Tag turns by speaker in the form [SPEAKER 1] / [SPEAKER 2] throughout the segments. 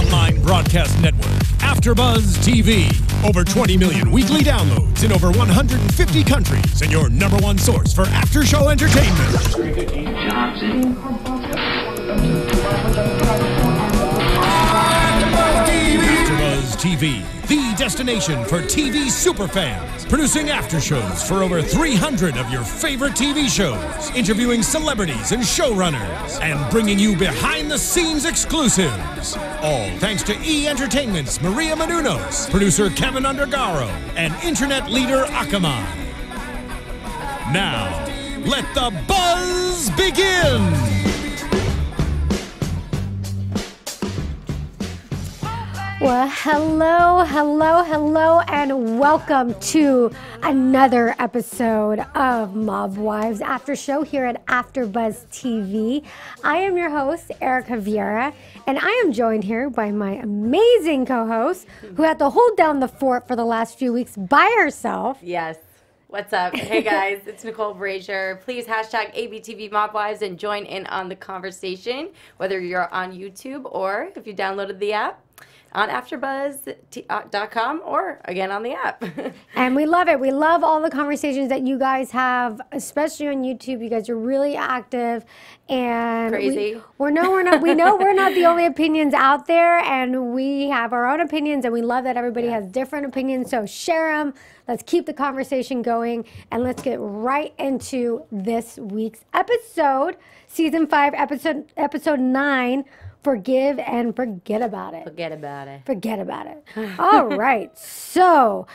[SPEAKER 1] online broadcast network, AFTERBUZZ TV. Over 20 million weekly downloads in over 150 countries, and your #1 source for after-show entertainment. AFTERBUZZ TV, the destination for TV superfans, producing after shows for over 300 of your favorite TV shows, interviewing celebrities and showrunners, and bringing you behind-the-scenes exclusives. All thanks to E! Entertainment's Maria Menounos, producer Kevin Undergaro, and internet leader Akamai. Now, let the buzz begin!
[SPEAKER 2] Well, hello, and welcome to another episode of Mob Wives After Show here at AFTERBUZZ TV. I am your host, Erika Vieira, and I am joined here by my amazing co-host who had to hold down the fort for the last few weeks by herself.
[SPEAKER 3] Yes. What's up? Hey guys, it's Nicole Brajer. Please hashtag ABTV Mob Wives and join in on the conversation, whether you're on YouTube or if you downloaded the app on AfterBuzz.com or again on the app.
[SPEAKER 2] And we love it. We love all the conversations that you guys have, especially on YouTube. You guys are really active and
[SPEAKER 3] crazy.
[SPEAKER 2] We know we're not the only opinions out there, and we have our own opinions, and we love that everybody has different opinions. So share them. Let's keep the conversation going, and let's get right into this week's episode, season 5, episode 9. Forgive and forget about it.
[SPEAKER 3] Forget about it.
[SPEAKER 2] Forget about it. All right. So,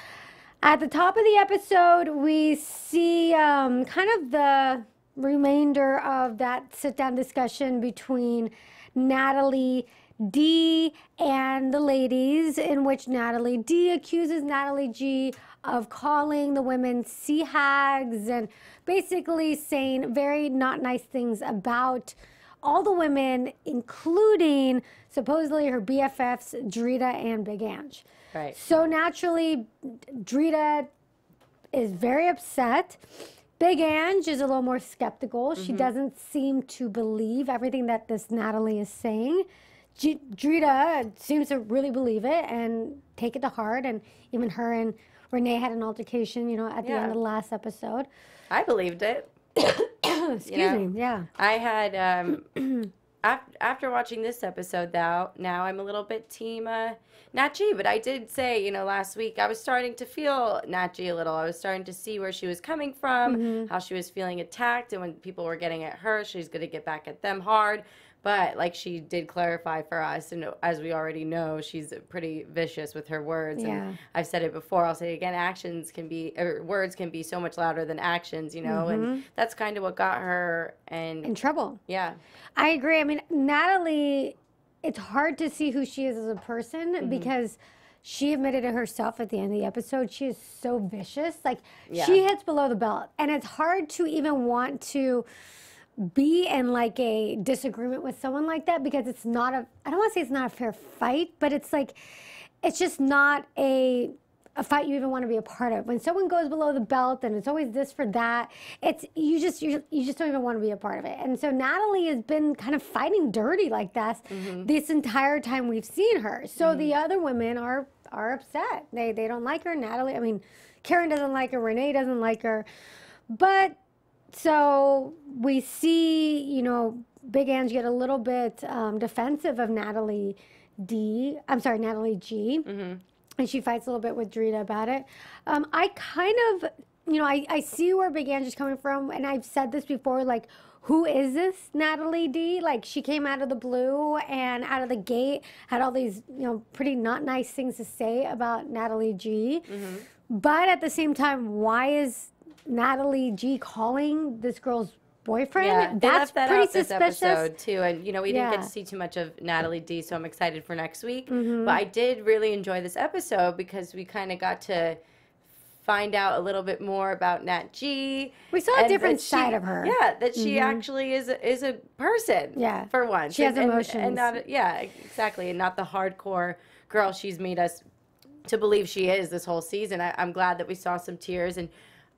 [SPEAKER 2] at the top of the episode, we see kind of the remainder of that sit-down discussion between Natalie D and the ladies, in which Natalie D accuses Natalie G of calling the women sea hags and basically saying very not nice things about all the women, including supposedly her BFFs, Drita and Big Ange.
[SPEAKER 3] Right.
[SPEAKER 2] So naturally, Drita is very upset. Big Ange is a little more skeptical. She doesn't seem to believe everything that this Natalie is saying. Drita seems to really believe it and take it to heart. And even her and Renee had an altercation, at the end of the last episode.
[SPEAKER 3] I believed it.
[SPEAKER 2] Excuse me. Yeah.
[SPEAKER 3] I had after watching this episode now I'm a little bit team Nat G, but I did say, last week I was starting to feel Nat G a little. I was starting to see where she was coming from, how she was feeling attacked, and when people were getting at her, she's going to get back at them hard. But like she did clarify for us, and as we already know, she's pretty vicious with her words. Yeah. And I've said it before, I'll say it again, words can be so much louder than actions, and that's kind of what got her in trouble. Yeah.
[SPEAKER 2] I agree. I mean, Natalie, it's hard to see who she is as a person because she admitted it herself at the end of the episode. She is so vicious. Like, she hits below the belt, and it's hard to even want to be in like a disagreement with someone like that, because it's not I don't want to say it's not a fair fight, but it's like, it's just not a fight you even want to be a part of. When someone goes below the belt and it's always this for that, it's you just don't even want to be a part of it. And so Natalie has been kind of fighting dirty like that this entire time we've seen her. So the other women are upset. They don't like her. Natalie, I mean, Karen doesn't like her, Renee doesn't like her, but so we see, Big Ange get a little bit defensive of Natalie G. And she fights a little bit with Drita about it. I kind of, I see where Big Ange is coming from, and I've said this before, like, who is this Natalie D? Like, she came out of the blue and out of the gate, had all these, pretty not nice things to say about Natalie G. But at the same time, why is Natalie G calling this girl's boyfriend?
[SPEAKER 3] Yeah,
[SPEAKER 2] that's
[SPEAKER 3] that
[SPEAKER 2] pretty
[SPEAKER 3] out this
[SPEAKER 2] suspicious
[SPEAKER 3] episode too, and we didn't get to see too much of Natalie D, so I'm excited for next week. But I did really enjoy this episode because we kind of got to find out a little bit more about Nat G.
[SPEAKER 2] We saw a different side of her.
[SPEAKER 3] Yeah, that she actually is a person. Yeah, for once,
[SPEAKER 2] she has emotions,
[SPEAKER 3] and not exactly, and not the hardcore girl she's made us to believe she is this whole season. I'm glad that we saw some tears, and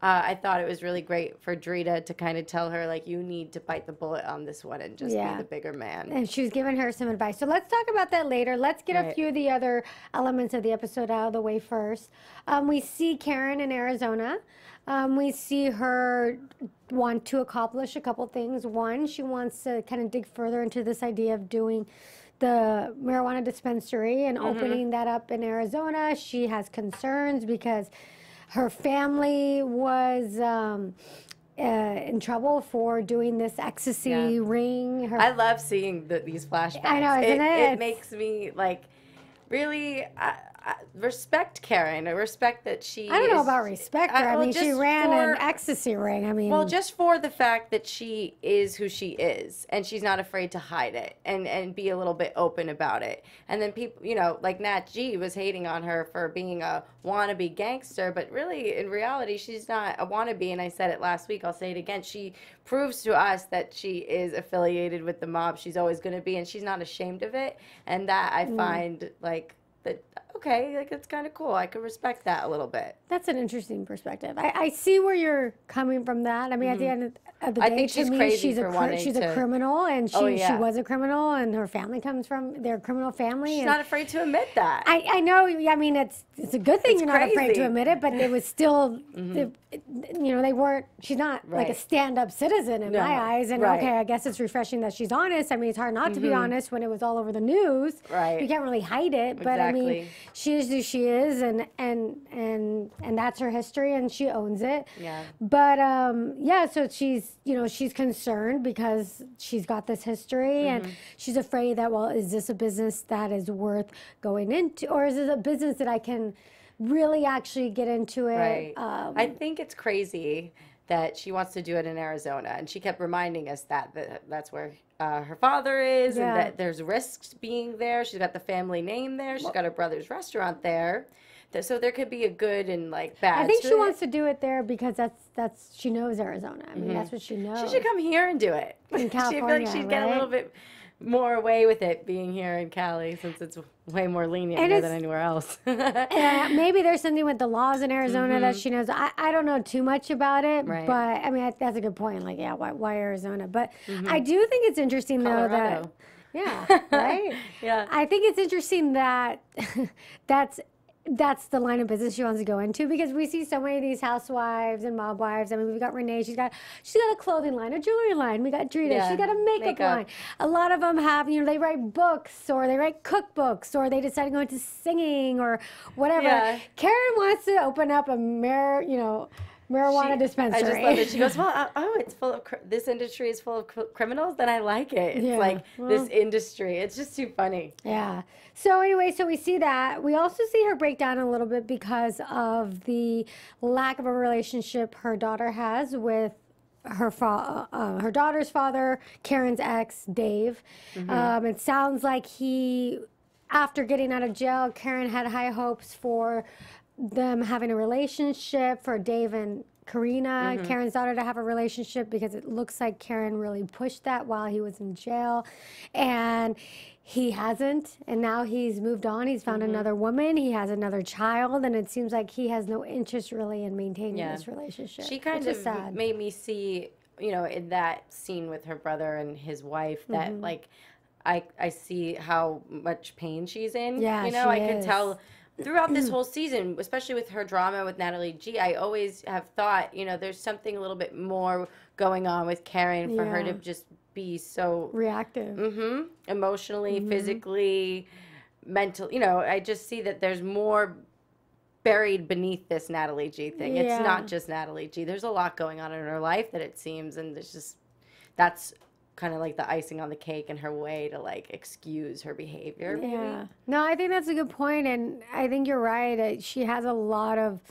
[SPEAKER 3] I thought it was really great for Drita to kind of tell her, like, you need to bite the bullet on this one and just be the bigger man.
[SPEAKER 2] And she was giving her some advice. So let's talk about that later. Let's get a few of the other elements of the episode out of the way first. We see Karen in Arizona. We see her want to accomplish a couple things. One, she wants to kind of dig further into this idea of doing the marijuana dispensary and opening that up in Arizona. She has concerns because her family was in trouble for doing this ecstasy ring.
[SPEAKER 3] I love seeing these flashbacks.
[SPEAKER 2] I know, isn't it?
[SPEAKER 3] It makes me, like, really respect Karen. I respect that she
[SPEAKER 2] I don't know about respect her. I mean, she ran an ecstasy ring. I mean...
[SPEAKER 3] Well, just for the fact that she is who she is, and she's not afraid to hide it and be a little bit open about it. And then people, you know, like Nat G was hating on her for being a wannabe gangster, but really, in reality, she's not a wannabe, and I said it last week, I'll say it again. She proves to us that she is affiliated with the mob. She's always going to be, and she's not ashamed of it. And that I find, like, that, okay, like, it's kind of cool. I could respect that a little bit.
[SPEAKER 2] That's an interesting perspective. I see where you're coming from that. I mean, at the end of the day,
[SPEAKER 3] I think she's
[SPEAKER 2] to me,
[SPEAKER 3] crazy
[SPEAKER 2] she's a criminal, and she was a criminal, and her family comes from their criminal family.
[SPEAKER 3] She's not afraid to admit that.
[SPEAKER 2] I know. I mean, it's a good thing you're not afraid to admit it, but it was still, you know, they weren't. She's not like a stand-up citizen in my eyes. And okay, I guess it's refreshing that she's honest. I mean, it's hard not to be honest when it was all over the news.
[SPEAKER 3] Right.
[SPEAKER 2] You can't really hide it, but I mean, she is who she is, and that's her history, and she owns it.
[SPEAKER 3] Yeah.
[SPEAKER 2] But yeah, so she's, you know, she's concerned because she's got this history, and she's afraid that, well, is this a business that is worth going into, or is this a business that I can really actually get into it?
[SPEAKER 3] Right. I think it's crazy that she wants to do it in Arizona, and she kept reminding us that that's where her father is, and that there's risks being there. She's got the family name there. She's got her brother's restaurant there. So there could be a good and, like, bad.
[SPEAKER 2] I think she wants to do it there because that's she knows Arizona. I mean, that's what she knows.
[SPEAKER 3] She should come here and do it.
[SPEAKER 2] In California,
[SPEAKER 3] I feel like she'd get a little bit more away with it being here in Cali, since it's way more lenient here than anywhere else.
[SPEAKER 2] Maybe there's something with the laws in Arizona that she knows. I don't know too much about it, but I mean, that's a good point. Like, yeah, why Arizona? But I do think it's interesting, though, that... Yeah, right?
[SPEAKER 3] Yeah.
[SPEAKER 2] I think it's interesting that that's the line of business she wants to go into, because we see so many of these housewives and mob wives. I mean, we've got Renee. She's got a clothing line, a jewelry line. We got Drita. She's got a makeup line. A lot of them have, you know, they write books, or they write cookbooks, or they decide to go into singing or whatever. Yeah. Karen wants to open up a marijuana dispensary.
[SPEAKER 3] I just love it. She goes, well, it's full of, this industry is full of criminals, then I like it. It's like this industry. It's just too funny.
[SPEAKER 2] Yeah. So anyway, so we see that. We also see her break down a little bit because of the lack of a relationship her daughter has with her daughter's father, Karen's ex, Dave. It sounds like after getting out of jail, Karen had high hopes for them having a relationship, for Dave and Karina, Karen's daughter, to have a relationship, because it looks like Karen really pushed that while he was in jail, and he hasn't, and now he's moved on. He's found another woman. He has another child, and it seems like he has no interest really in maintaining this relationship.
[SPEAKER 3] She kind of made me see, you know, in that scene with her brother and his wife, that like I see how much pain she's in.
[SPEAKER 2] Yeah,
[SPEAKER 3] you know, I could tell throughout this whole season, especially with her drama with Natalie G, I always have thought, you know, there's something a little bit more going on with Karen for her to just be so
[SPEAKER 2] reactive.
[SPEAKER 3] Emotionally, physically, mentally. You know, I just see that there's more buried beneath this Natalie G thing. It's not just Natalie G. There's a lot going on in her life, that it seems, and there's just, that's kind of like the icing on the cake and her way to, like, excuse her behavior.
[SPEAKER 2] Yeah. No, I think that's a good point, and I think you're right. She has a lot of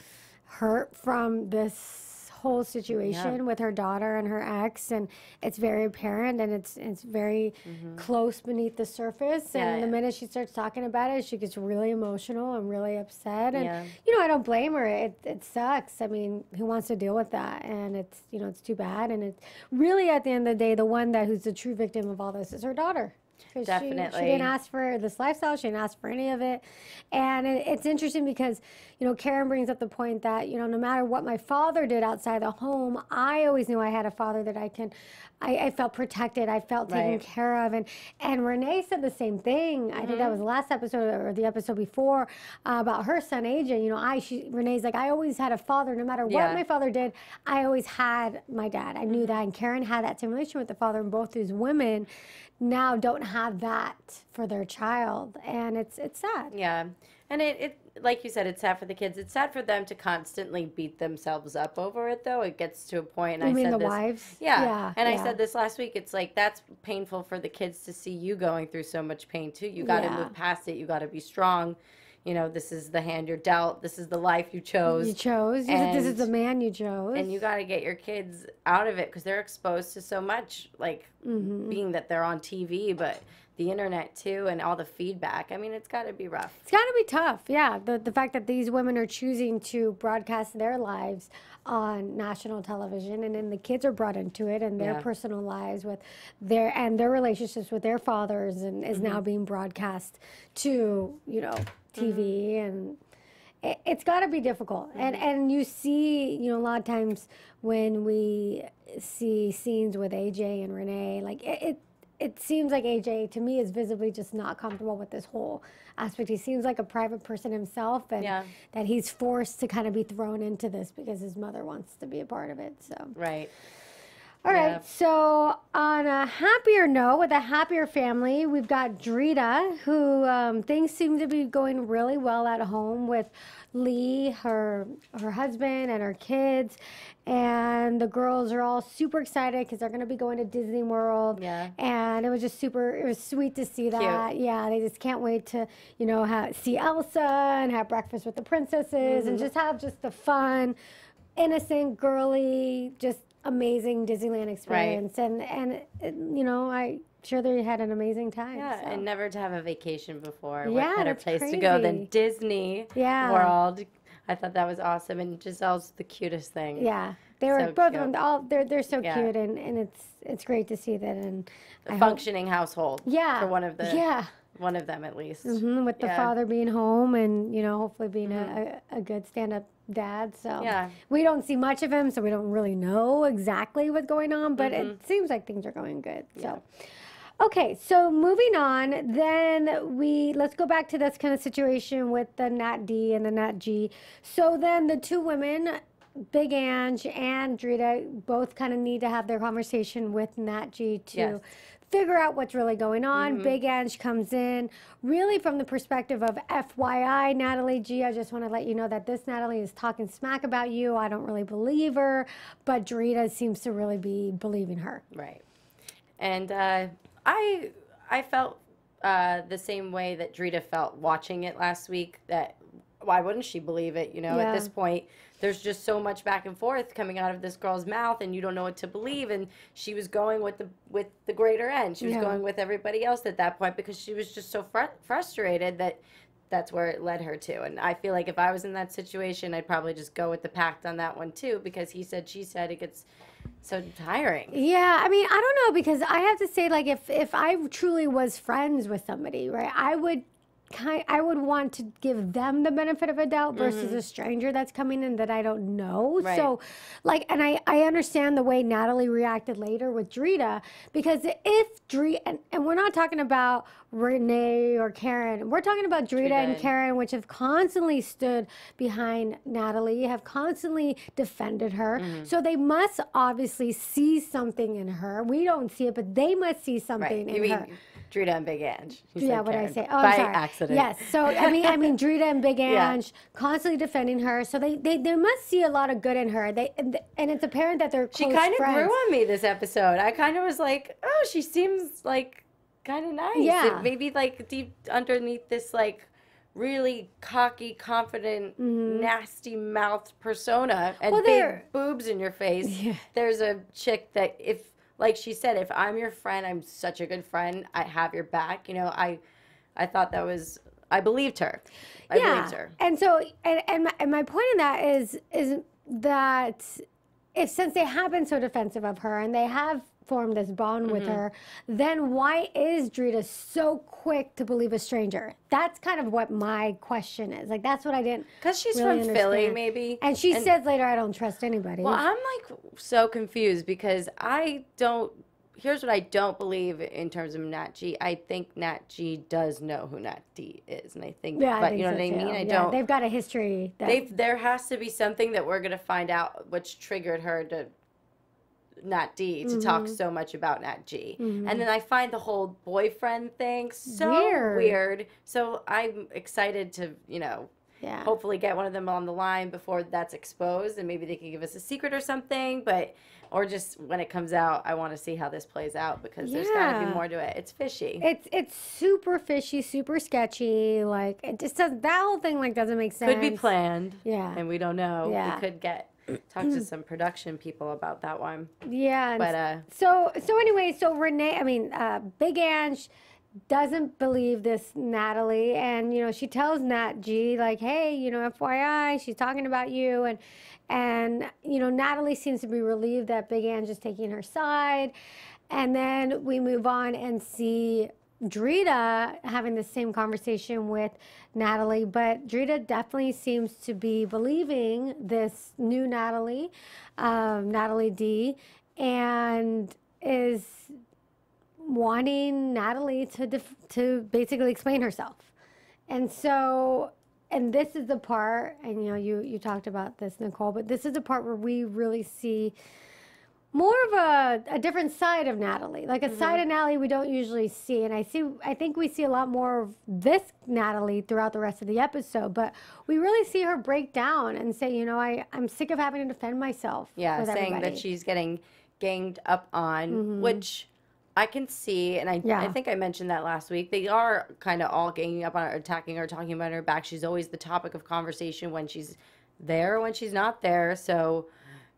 [SPEAKER 2] hurt from this whole situation with her daughter and her ex, and it's very apparent, and it's very close beneath the surface. And the minute she starts talking about it, she gets really emotional and really upset. And you know, I don't blame her. It sucks. I mean, who wants to deal with that? And it's, you know, it's too bad. And it's really, at the end of the day, the one who's the true victim of all this is her daughter.
[SPEAKER 3] Definitely.
[SPEAKER 2] She didn't ask for this lifestyle. She didn't ask for any of it. And it's interesting because, Karen brings up the point that, no matter what my father did outside the home, I always knew I had a father that I felt protected. I felt taken care of. And Renee said the same thing. I think that was the last episode or the episode before about her son, AJ. Renee's like, I always had a father. No matter what my father did, I always had my dad. I knew that. And Karen had that same relation with the father, and both these women now don't have that for their child, and it's sad.
[SPEAKER 3] Yeah, and it like you said, it's sad for the kids. It's sad for them to constantly beat themselves up over it, though. It gets to a point. And
[SPEAKER 2] You
[SPEAKER 3] I
[SPEAKER 2] mean
[SPEAKER 3] said
[SPEAKER 2] the
[SPEAKER 3] this,
[SPEAKER 2] wives?
[SPEAKER 3] Yeah, and I said this last week. It's like that's painful for the kids to see you going through so much pain too. You got to move past it. You got to be strong. This is the hand you're dealt. This is the life you chose.
[SPEAKER 2] This is the man you chose.
[SPEAKER 3] And you got to get your kids out of it because they're exposed to so much, like being that they're on TV, but the internet too, and all the feedback. I mean, it's got to be rough.
[SPEAKER 2] It's got to be tough, yeah. The fact that these women are choosing to broadcast their lives on national television, and then the kids are brought into it, and their personal lives with their relationships with their fathers, and is now being broadcast to TV, and it's got to be difficult. And you see, a lot of times when we see scenes with AJ and Renee, like it seems like AJ, to me, is visibly just not comfortable with this whole aspect. He seems like a private person himself, and that he's forced to kind of be thrown into this because his mother wants to be a part of it. So
[SPEAKER 3] Right.
[SPEAKER 2] All right, so on a happier note, with a happier family, we've got Drita, who things seem to be going really well at home with Lee, her husband, and her kids. And the girls are all super excited because they're going to be going to Disney World.
[SPEAKER 3] Yeah.
[SPEAKER 2] And it was just it was sweet to see that.
[SPEAKER 3] Cute.
[SPEAKER 2] Yeah, they just can't wait to, see Elsa and have breakfast with the princesses and just have just the fun, innocent, girly, just amazing Disneyland experience. And I'm sure they had an amazing time.
[SPEAKER 3] Yeah,
[SPEAKER 2] so.
[SPEAKER 3] And never to have a vacation before.
[SPEAKER 2] Yeah,
[SPEAKER 3] What better
[SPEAKER 2] that's
[SPEAKER 3] place
[SPEAKER 2] crazy.
[SPEAKER 3] to go than Disney World? I thought that was awesome, and Giselle's the cutest thing.
[SPEAKER 2] Yeah, they were
[SPEAKER 3] So
[SPEAKER 2] both
[SPEAKER 3] cute.
[SPEAKER 2] of them. They're so cute, and it's great to see that. And
[SPEAKER 3] A functioning household.
[SPEAKER 2] Yeah,
[SPEAKER 3] For one of them at least.
[SPEAKER 2] With the father being home, and hopefully being a good stand-up dad. So we don't see much of him, so we don't really know exactly what's going on, but it seems like things are going good. So. Okay, so moving on, then let's go back to this kind of situation with the Nat D and the Nat G. So then the two women, Big Ange and Drita, both kind of need to have their conversation with Nat G to figure out what's really going on. Big Ange comes in really from the perspective of FYI, Natalie G, I just want to let you know that this Natalie is talking smack about you. I don't really believe her, but Drita seems to really be believing her.
[SPEAKER 3] Right. And I felt the same way that Drita felt watching it last week, that why wouldn't she believe it? At this point, there's just so much back and forth coming out of this girl's mouth, and you don't know what to believe. And she was going with the greater end. She was going with everybody else at that point because she was just so frustrated that that's where it led her to. And I feel like if I was in that situation, I'd probably just go with the pact on that one too, because he said, she said, it gets so tiring.
[SPEAKER 2] Yeah, I mean, I don't know, because I have to say, like, if I truly was friends with somebody, right, I would want to give them the benefit of a doubt versus a stranger that's coming in that I don't know.
[SPEAKER 3] Right.
[SPEAKER 2] So, like, and I understand the way Natalie reacted later with Drita, because if Drita, and we're not talking about Renee or Karen, we're talking about Drita and Karen, which have constantly stood behind Natalie, have constantly defended her. So they must obviously see something in her. We don't see it, but they must see something in her.
[SPEAKER 3] Drita and Big Ange.
[SPEAKER 2] Yeah, what did I say? Oh,
[SPEAKER 3] By
[SPEAKER 2] I'm sorry.
[SPEAKER 3] accident.
[SPEAKER 2] Yes. So I mean, Drita and Big Ange constantly defending her. So they must see a lot of good in her. And it's apparent that they're close
[SPEAKER 3] She kind of
[SPEAKER 2] friends.
[SPEAKER 3] grew on me this episode. I kind of was like, oh, she seems like kind of nice.
[SPEAKER 2] Yeah.
[SPEAKER 3] Maybe like deep underneath this like really cocky, confident, nasty mouthed persona and big boobs in your face. Yeah. There's a chick that like she said, if I'm your friend, I'm such a good friend, I have your back. I thought that was, I believed her. I believed her.
[SPEAKER 2] And so, and my point in that is that since they have been so defensive of her and they have formed this bond with her, then why is Drita so quick to believe a stranger? That's kind of what my question is. Like, that's what I didn't
[SPEAKER 3] Because she's
[SPEAKER 2] really
[SPEAKER 3] from Philly,
[SPEAKER 2] understand.
[SPEAKER 3] maybe.
[SPEAKER 2] And she says later, I don't trust anybody.
[SPEAKER 3] Well, I'm like so confused because I don't. Here's what I don't believe in terms of Nat G. I think Nat G does know who Nat D is, and I think,
[SPEAKER 2] yeah, I
[SPEAKER 3] but
[SPEAKER 2] think
[SPEAKER 3] you know
[SPEAKER 2] so
[SPEAKER 3] what I
[SPEAKER 2] too.
[SPEAKER 3] mean. I
[SPEAKER 2] Yeah,
[SPEAKER 3] don't.
[SPEAKER 2] they've got a history.
[SPEAKER 3] There has to be something that we're gonna find out, which triggered her to Nat D to talk so much about Nat G. And then I find the whole boyfriend thing so weird. So I'm excited to, hopefully get one of them on the line before that's exposed, and maybe they can give us a secret or something. But or just when it comes out, I want to see how this plays out because there's got to be more to it. It's fishy.
[SPEAKER 2] It's super fishy, super sketchy. Like it just does that whole thing like doesn't make sense.
[SPEAKER 3] Could be planned.
[SPEAKER 2] Yeah,
[SPEAKER 3] and we don't know.
[SPEAKER 2] Yeah.
[SPEAKER 3] We could talk to some production people about that one.
[SPEAKER 2] Yeah,
[SPEAKER 3] but
[SPEAKER 2] so anyway, so Renee, Big Ange doesn't believe this Natalie, and she tells Nat G like, hey, FYI, she's talking about you, and Natalie seems to be relieved that Big Ange is taking her side, and then we move on and see Drita having the same conversation with Natalie, but Drita definitely seems to be believing this new Natalie, Natalie D, and is wanting Natalie to basically explain herself. And so, and this is the part, and you talked about this, Nicole, but this is the part where we really see more of a different side of Natalie, like a side of Natalie we don't usually see. And I think we see a lot more of this Natalie throughout the rest of the episode, but we really see her break down and say, I'm sick of having to defend myself.
[SPEAKER 3] Yeah, saying
[SPEAKER 2] everybody.
[SPEAKER 3] that she's getting ganged up on, which I can see, and I think I mentioned that last week. They are kind of all ganging up on her, attacking her, talking about her back. She's always the topic of conversation when she's there, when she's not there. So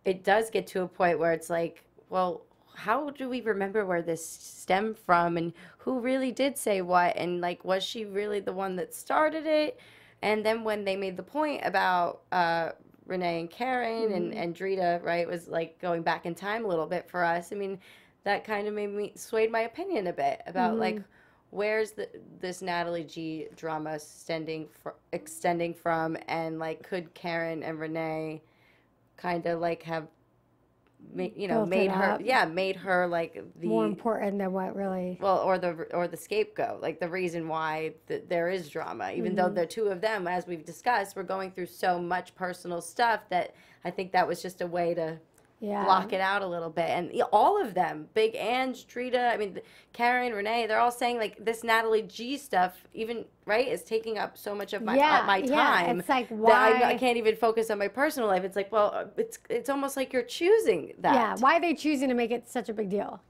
[SPEAKER 3] it does get to a point where it's like, well, how do we remember where this stemmed from and who really did say what? And like, was she really the one that started it? And then when they made the point about Renee and Karen and Drita, right, was like going back in time a little bit for us. I mean, that kind of swayed my opinion a bit about like, where's this Natalie G drama extending from, and like, could Karen and Renee kind of like have made her like the
[SPEAKER 2] more important than what really
[SPEAKER 3] or the scapegoat, like the reason why there is drama, even though the two of them, as we've discussed, were going through so much personal stuff that I think that was just a way to block it out a little bit. And all of them, Big Ange, Drita, Karen, Renee, they're all saying like this Natalie G stuff, even is taking up so much of my time.
[SPEAKER 2] Yeah, it's like, why
[SPEAKER 3] that I can't even focus on my personal life. It's like, well, it's almost like you're choosing that.
[SPEAKER 2] Yeah, why are they choosing to make it such a big deal?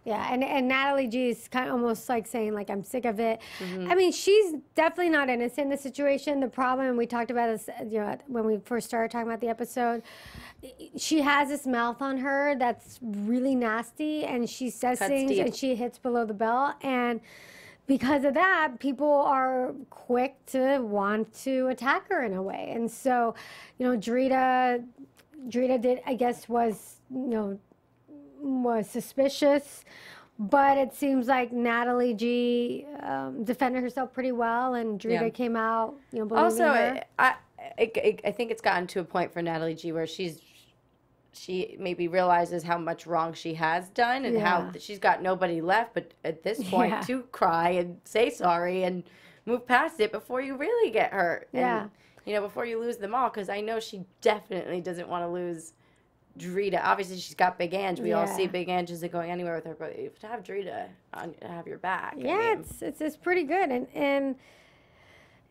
[SPEAKER 2] Yeah, and Natalie G is kind of almost like saying, like, I'm sick of it. She's definitely not innocent in the situation. The problem, and we talked about this, when we first started talking about the episode, she has this mouth on her that's really nasty, and she says things deep. And she hits below the belt, and because of that, people are quick to want to attack her in a way. And so, Drita did, I guess, was suspicious, but it seems like Natalie G defended herself pretty well, and Drita came out, believing
[SPEAKER 3] also,
[SPEAKER 2] her.
[SPEAKER 3] I think it's gotten to a point for Natalie G where she maybe realizes how much wrong she has done and how she's got nobody left, but at this point to cry and say sorry and move past it before you really get hurt. And, before you lose them all, because I know she definitely doesn't want to lose Drita. Obviously, she's got Big Ange. We all see Big Ange isn't going anywhere with her, but you have to have Drita have your back.
[SPEAKER 2] Yeah, it's pretty good,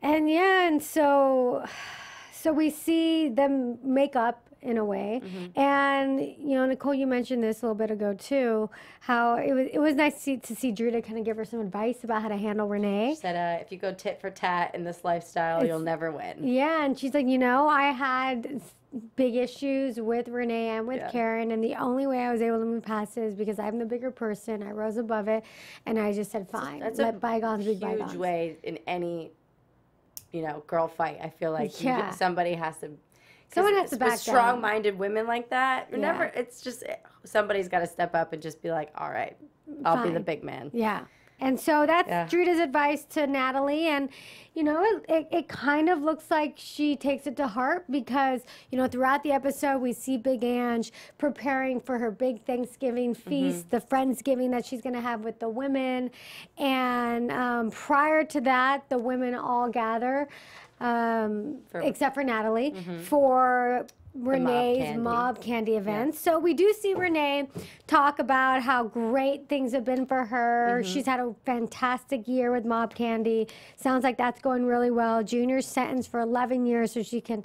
[SPEAKER 2] and so we see them make up in a way, and Nicole, you mentioned this a little bit ago too, how it was nice to see Drita kind of give her some advice about how to handle Renee.
[SPEAKER 3] She said, if you go tit for tat in this lifestyle, you'll never win.
[SPEAKER 2] Yeah, and she's like, I had big issues with Renee and with Karen, and the only way I was able to move past it is because I'm the bigger person. I rose above it, and I just said, fine, let bygones be bygones.
[SPEAKER 3] Huge way in any girl fight. I feel like somebody has to
[SPEAKER 2] Someone has to back down.
[SPEAKER 3] Strong-minded women like that,
[SPEAKER 2] Yeah.
[SPEAKER 3] it's just somebody's got to step up and just be like, all right, I'll be the big man.
[SPEAKER 2] Yeah. And so that's Drita's advice to Natalie. And, you know, it kind of looks like she takes it to heart because, you know, throughout the episode, we see Big Ange preparing for her big Thanksgiving feast, the Friendsgiving that she's going to have with the women. And prior to that, the women all gather, except for Natalie, for Renee's mob candy events. So we do see Renee talk about how great things have been for her. She's had a fantastic year with mob candy. Sounds like that's going really well. Junior's sentenced for 11 years, so she can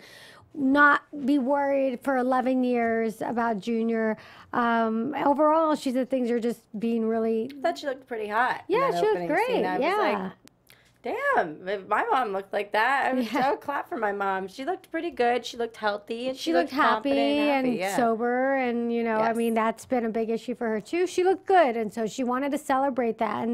[SPEAKER 2] not be worried for 11 years about Junior. Overall, she said things are just being really...
[SPEAKER 3] I thought she looked pretty hot.
[SPEAKER 2] Yeah, she was great.
[SPEAKER 3] I was like, damn, if my mom looked like that, I would clap for my mom. She looked pretty good. She looked healthy. And she looked
[SPEAKER 2] happy and sober. And, you know, I mean, that's been a big issue for her, too. She looked good. And so she wanted to celebrate that.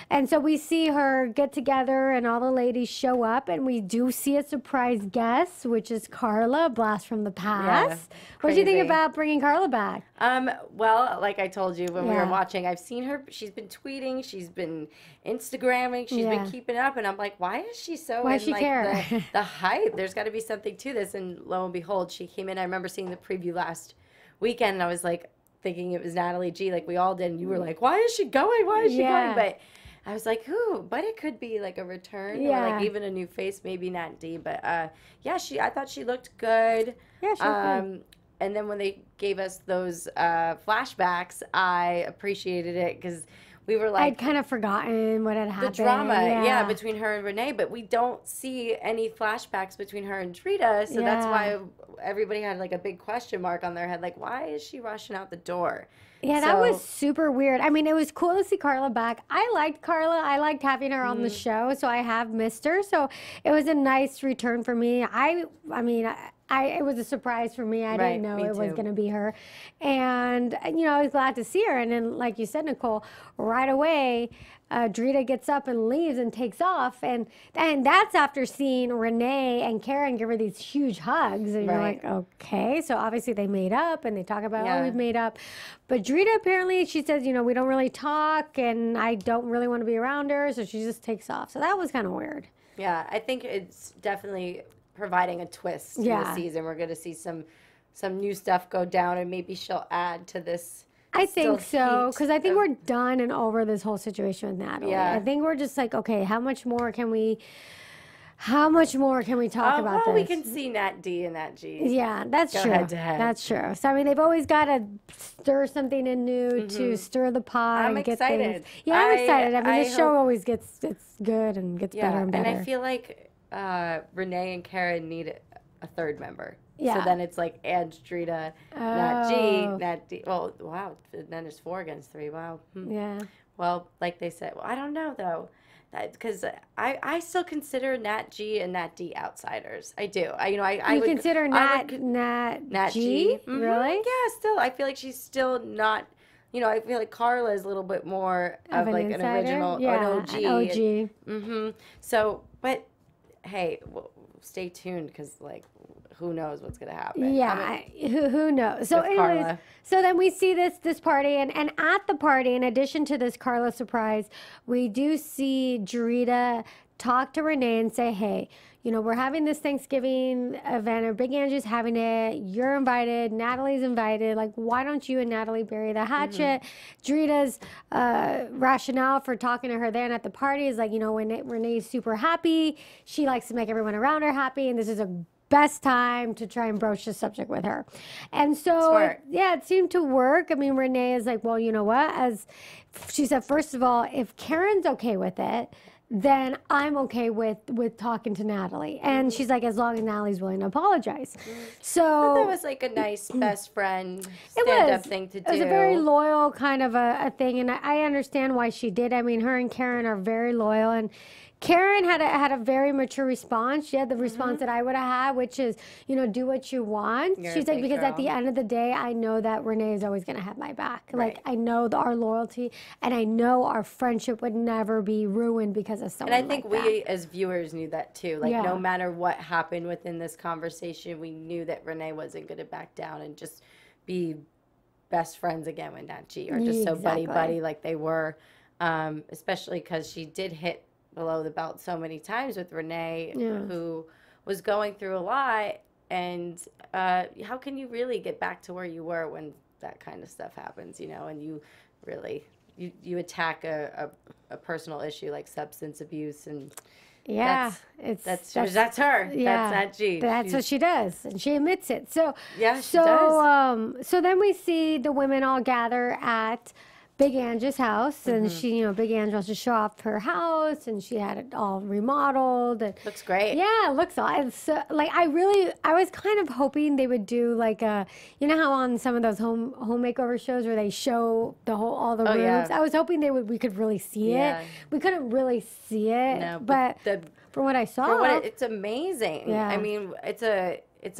[SPEAKER 2] And so we see her get together and all the ladies show up. And we do see a surprise guest, which is Carla, a blast from the past. What do you think about bringing Carla back?
[SPEAKER 3] Well, like I told you when we were watching, I've seen her. She's been tweeting. She's been Instagramming. She's been keeping up. And I'm like, why is she so
[SPEAKER 2] why
[SPEAKER 3] in
[SPEAKER 2] she
[SPEAKER 3] like
[SPEAKER 2] care?
[SPEAKER 3] the hype? There's got to be something to this. And lo and behold, she came in. I remember seeing the preview last weekend. And I was like thinking it was Natalie G, like we all did. And you were like, why is she going? Why is she going? But I was like, who? But it could be like a return or like even a new face, maybe Nat D. But I thought she looked good.
[SPEAKER 2] Yeah, she was good.
[SPEAKER 3] And then when they gave us those flashbacks, I appreciated it because we were like...
[SPEAKER 2] I'd kind of forgotten what had happened.
[SPEAKER 3] The drama, between her and Renee. But we don't see any flashbacks between her and Drita. So that's why everybody had like a big question mark on their head. Like, why is she rushing out the door?
[SPEAKER 2] Yeah, that was super weird. I mean, it was cool to see Carla back. I liked Carla. I liked having her on the show, so I have missed her. So it was a nice return for me. I mean, it was a surprise for me. I didn't know it was going to be her. And, you know, I was glad to see her. And then, like you said, Nicole, right away, Drita gets up and leaves and takes off. And that's after seeing Renee and Karen give her these huge hugs. And you're like, okay. So obviously they made up and they talk about, oh, we've made up. But Drita apparently, she says, you know, we don't really talk and I don't really want to be around her. So she just takes off. So that was kind of weird.
[SPEAKER 3] Yeah, I think it's definitely providing a twist in the season. We're going to see some new stuff go down and maybe she'll add to this.
[SPEAKER 2] I think so, because I think we're done and over this whole situation with Natalie.
[SPEAKER 3] Yeah.
[SPEAKER 2] I think we're just like, okay, how much more can we talk about this?
[SPEAKER 3] We can see Nat D and Nat G.
[SPEAKER 2] Yeah, that's true.
[SPEAKER 3] Head to head.
[SPEAKER 2] That's true. So, I mean, they've always got to stir something in new to stir the pot
[SPEAKER 3] I'm
[SPEAKER 2] and get
[SPEAKER 3] excited.
[SPEAKER 2] things. Yeah, I'm excited. I mean, the show always gets good and gets better and better.
[SPEAKER 3] And I feel like Renee and Karen need a third member.
[SPEAKER 2] Yeah.
[SPEAKER 3] So then it's like Ange, Drita, Nat G, Nat D. Well, wow. Then it's 4 against 3. Wow.
[SPEAKER 2] Yeah.
[SPEAKER 3] Well, like they said, I don't know though, because I still consider Nat G and Nat D outsiders. I do. I would
[SPEAKER 2] consider Nat G? Really?
[SPEAKER 3] Yeah. Still, I feel like she's still not. You know, I feel like Carla is a little bit more of like an original, an OG. So, but hey, stay tuned because like. Who knows what's going to happen?
[SPEAKER 2] Yeah, who knows? So anyways, so then we see this party, and at the party, in addition to this Carla surprise, we do see Drita talk to Renee and say, hey, you know, we're having this Thanksgiving event, or Big Angie's having it, you're invited, Natalie's invited, like, why don't you and Natalie bury the hatchet? Drita's rationale for talking to her then at the party is like, you know, when Renee's super happy, she likes to make everyone around her happy, and this is a best time to try and broach the subject with her. And so, it seemed to work. I mean, Renee is like, well, you know what? As she said, first of all, if Karen's okay with it, then I'm okay with talking to Natalie. And she's like, as long as Natalie's willing to apologize. So
[SPEAKER 3] that was like a nice best friend stand-up thing to do.
[SPEAKER 2] It was a very loyal kind of a thing. And I understand why she did. I mean, her and Karen are very loyal. And Karen had a very mature response. She had the response that I would have had, which is, you know, do what you want. She's like, because at the end of the day, I know that Renee is always going to have my back. Like, I know our loyalty, and I know our friendship would never be ruined because of someone.
[SPEAKER 3] And I think we as viewers knew that too. Like, no matter what happened within this conversation, we knew that Renee wasn't going to back down and just be best friends again with Nat G, or just so buddy like they were. Especially because she did hit below the belt so many times with Renee, who was going through a lot. And how can you really get back to where you were when that kind of stuff happens, you know, and you really, you attack a personal issue like substance abuse, and that's her. Yeah. That's Nat G.
[SPEAKER 2] That's what she does, and she admits it. So
[SPEAKER 3] she does.
[SPEAKER 2] So then we see the women all gather at Big Angie's house, and she, you know, Big Angie wants to show off her house, and she had it all remodeled. And
[SPEAKER 3] looks great.
[SPEAKER 2] Yeah, it looks awesome. So, like, I was kind of hoping they would do like a, you know how on some of those home makeover shows where they show all the rooms. Yeah. I was hoping we could really see it. We couldn't really see it,
[SPEAKER 3] no,
[SPEAKER 2] but from what I saw,
[SPEAKER 3] it's amazing.
[SPEAKER 2] Yeah.
[SPEAKER 3] I mean, it's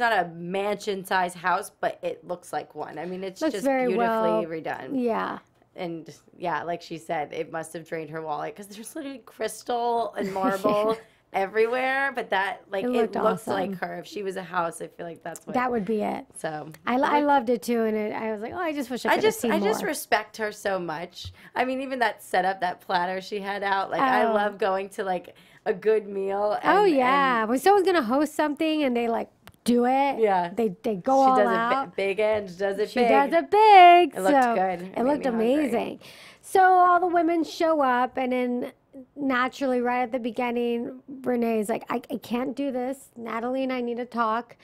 [SPEAKER 3] not a mansion-sized house, but it looks like one. I mean, it's just beautifully redone.
[SPEAKER 2] Yeah.
[SPEAKER 3] And yeah, like she said, it must have drained her wallet because there's literally crystal and marble everywhere. But that, like, it looks awesome. Like her. If she was a house, I feel like that would be it. So
[SPEAKER 2] I loved it too, and I was like, oh, I just wish I could have seen more.
[SPEAKER 3] I just respect her so much. I mean, even that setup, that platter she had out. Like, I love going to like a good meal. And,
[SPEAKER 2] when someone's gonna host something and they like do it.
[SPEAKER 3] Yeah.
[SPEAKER 2] They go all out.
[SPEAKER 3] She does it big, and does it big.
[SPEAKER 2] She does it big.
[SPEAKER 3] It looked good.
[SPEAKER 2] It looked amazing. So all the women show up, and then naturally, right at the beginning, Renee's like, I can't do this. Natalie and I need to talk.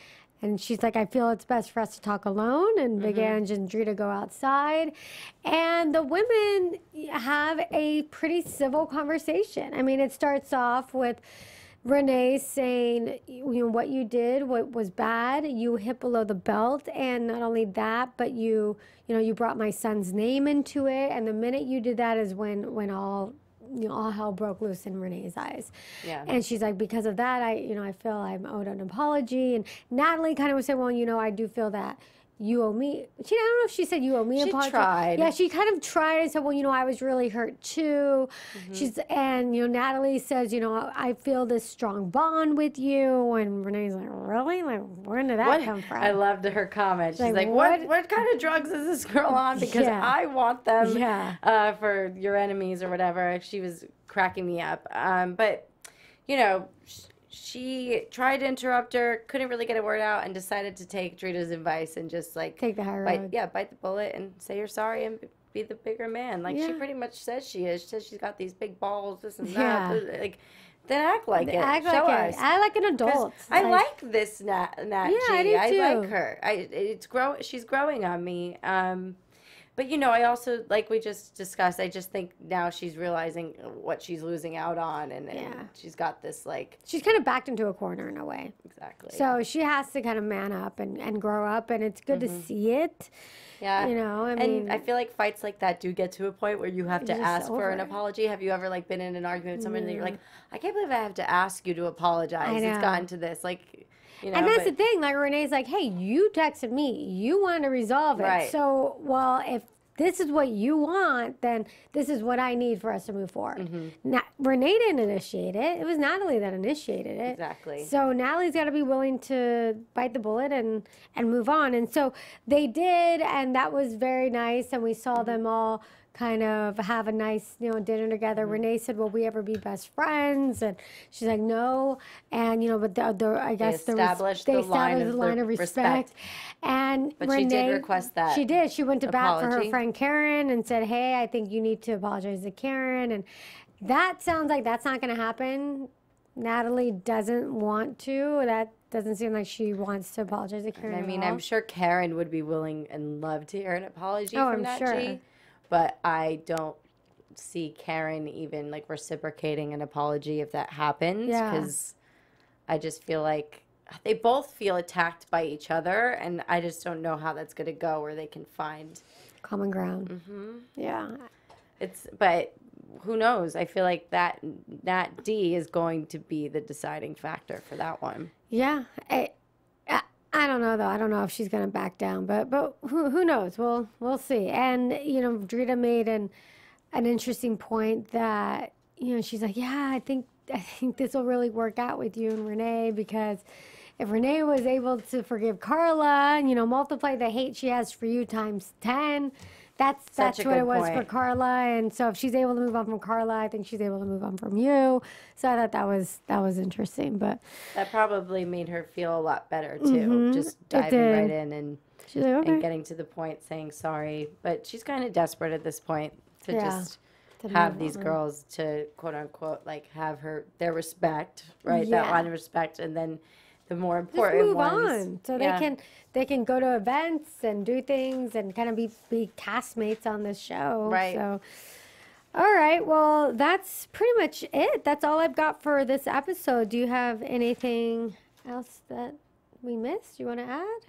[SPEAKER 2] And she's like, I feel it's best for us to talk alone. And Big Ange and Drita go outside. And the women have a pretty civil conversation. I mean, it starts off with Renee saying, you know, what you did, what was bad, you hit below the belt, and not only that, but you brought my son's name into it, and the minute you did that is when all hell broke loose in Renee's eyes. Yeah. And she's like, because of that, I feel I'm owed an apology. And Natalie kind of was saying, well, you know, I do feel that you owe me. I don't know if she said you owe me an apology. She tried. Yeah, she kind of tried and said, well, you know, I was really hurt too. And Natalie says, you know, I feel this strong bond with you. And Renee's like, really? Like, where did that come from?
[SPEAKER 3] I loved her comment. She's like, what kind of drugs is this girl on? Because I want them for your enemies or whatever. She was cracking me up. But, you know, she tried to interrupt her, couldn't really get a word out, and decided to take Drita's advice and just like
[SPEAKER 2] take the high road.
[SPEAKER 3] Bite the bullet and say you're sorry and be the bigger man. Like she pretty much says she is. She says she's got these big balls, this and that. Like, then act like it. Show us.
[SPEAKER 2] I like an adult.
[SPEAKER 3] I like this Nat G.
[SPEAKER 2] I do too.
[SPEAKER 3] I like her. She's growing on me. But, you know, I also, like we just discussed, I just think now she's realizing what she's losing out on. And she's got this, like...
[SPEAKER 2] She's kind of backed into a corner in a way.
[SPEAKER 3] Exactly.
[SPEAKER 2] So she has to kind of man up and grow up. And it's good to see it.
[SPEAKER 3] Yeah.
[SPEAKER 2] You know, I mean...
[SPEAKER 3] And I feel like fights like that do get to a point where you have to ask for an apology. Have you ever, like, been in an argument with someone and you're like, I can't believe I have to ask you to apologize. It's gotten to this. Like... You know,
[SPEAKER 2] and that's the thing. Like, Renee's like, hey, you texted me. You wanted to resolve it. Right. So, well, if this is what you want, then this is what I need for us to move forward. Renee didn't initiate it. It was Natalie that initiated it.
[SPEAKER 3] Exactly.
[SPEAKER 2] So Natalie's got to be willing to bite the bullet and move on. And so they did, and that was very nice. And we saw them all kind of have a nice, dinner together. Renee said, will we ever be best friends? And she's like, no. And, but I guess they established the line of respect. But Renee,
[SPEAKER 3] she did request that.
[SPEAKER 2] She did. She went to bat for her friend Karen and said, hey, I think you need to apologize to Karen. And that sounds like that's not going to happen. Natalie doesn't want to. That doesn't seem like she wants to apologize to Karen.
[SPEAKER 3] I mean, I'm sure Karen would be willing and love to hear an apology from Nat G. But I don't see Karen even, like, reciprocating an apology if that happens. Because I just feel like they both feel attacked by each other. And I just don't know how that's going to go, where they can find
[SPEAKER 2] common ground. Yeah.
[SPEAKER 3] But who knows? I feel like that Nat D is going to be the deciding factor for that one.
[SPEAKER 2] Yeah. I don't know though. I don't know if she's gonna back down, but who knows? We'll see. And Drita made an interesting point that she's like, yeah, I think this will really work out with you and Renee, because if Renee was able to forgive Carla and multiply the hate she has for you times 10. That's what it was for Carla, and so if she's able to move on from Carla, I think she's able to move on from you. So I thought that was interesting, but
[SPEAKER 3] that probably made her feel a lot better too. Just diving right in and she's like, okay, and getting to the point, saying sorry. But she's kind of desperate at this point to just have these girls to quote unquote have their respect, right? Yeah. That line of respect, and then the more important
[SPEAKER 2] just move
[SPEAKER 3] ones.
[SPEAKER 2] on, so they can go to events and do things and kind of be castmates on this show.
[SPEAKER 3] Right.
[SPEAKER 2] So, all right. Well, that's pretty much it. That's all I've got for this episode. Do you have anything else that we missed you want to add?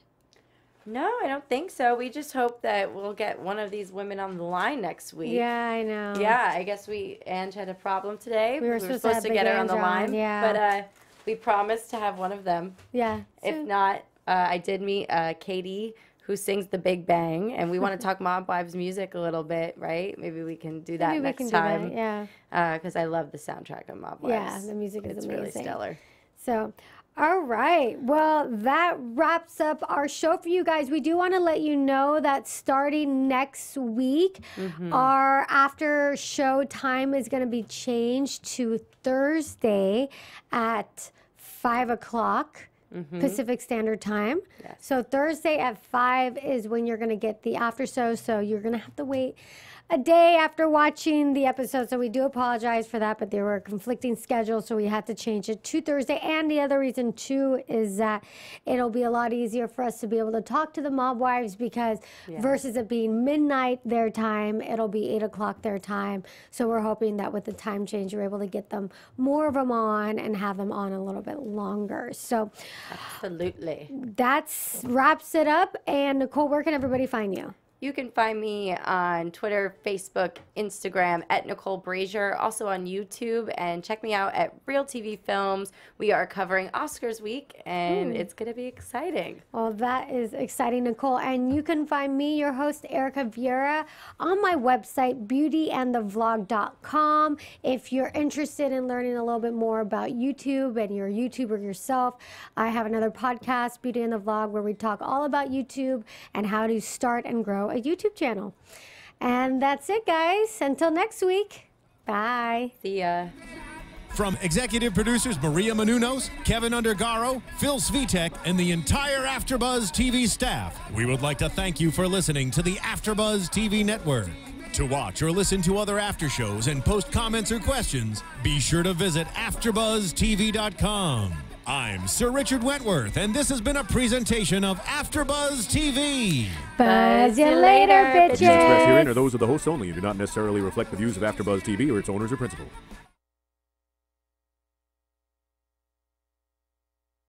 [SPEAKER 3] No, I don't think so. We just hope that we'll get one of these women on the line next week.
[SPEAKER 2] Yeah, I know.
[SPEAKER 3] Yeah, I guess Ange had a problem today.
[SPEAKER 2] We were supposed to get her on the line.
[SPEAKER 3] Yeah. But we promised to have one of them.
[SPEAKER 2] Yeah.
[SPEAKER 3] If not, I did meet Katie, who sings The Big Bang, and we want to talk Mob Wives music a little bit, right? Maybe we can do that next time.
[SPEAKER 2] Yeah.
[SPEAKER 3] Because I love the soundtrack of Mob Wives.
[SPEAKER 2] Yeah, the music is amazing.
[SPEAKER 3] It's really stellar.
[SPEAKER 2] So, all right. Well, that wraps up our show for you guys. We do want to let you know that starting next week, our after show time is going to be changed to Thursday at 5 o'clock. Pacific Standard Time. Yes. So Thursday at 5 is when you're going to get the after show. So you're going to have to wait a day after watching the episode. So we do apologize for that, but there were conflicting schedules, so we had to change it to Thursday. And the other reason too is that it'll be a lot easier for us to be able to talk to the Mob Wives, because versus it being midnight their time, it'll be 8 o'clock their time. So we're hoping that with the time change, you're able to get them more of them on and have them on a little bit longer. So
[SPEAKER 3] absolutely,
[SPEAKER 2] that's wraps it up. And Nicole, where can everybody find you?
[SPEAKER 3] You can find me on Twitter, Facebook, Instagram at Nicole Brajer, also on YouTube, and check me out at Real TV Films. We are covering Oscars week, and it's going to be exciting. Well, that is exciting, Nicole. And you can find me, your host, Erika Vieira, on my website, beautyandthevlog.com. If you're interested in learning a little bit more about YouTube and you're a YouTuber yourself, I have another podcast, Beauty and the Vlog, where we talk all about YouTube and how to start and grow a YouTube channel. And that's it, guys. Until next week. Bye. See ya.
[SPEAKER 1] From executive producers Maria Menounos, Kevin Undergaro, Phil Svitek, and the entire AfterBuzz TV staff, we would like to thank you for listening to the AfterBuzz TV network. To watch or listen to other after shows and post comments or questions, be sure to visit AfterBuzzTV.com. I'm Sir Richard Wentworth, and this has been a presentation of AfterBuzz TV.
[SPEAKER 2] Buzz you later, bitches.
[SPEAKER 4] The views expressed herein are those of the hosts only and do not necessarily reflect the views of AfterBuzz TV or its owners or principals.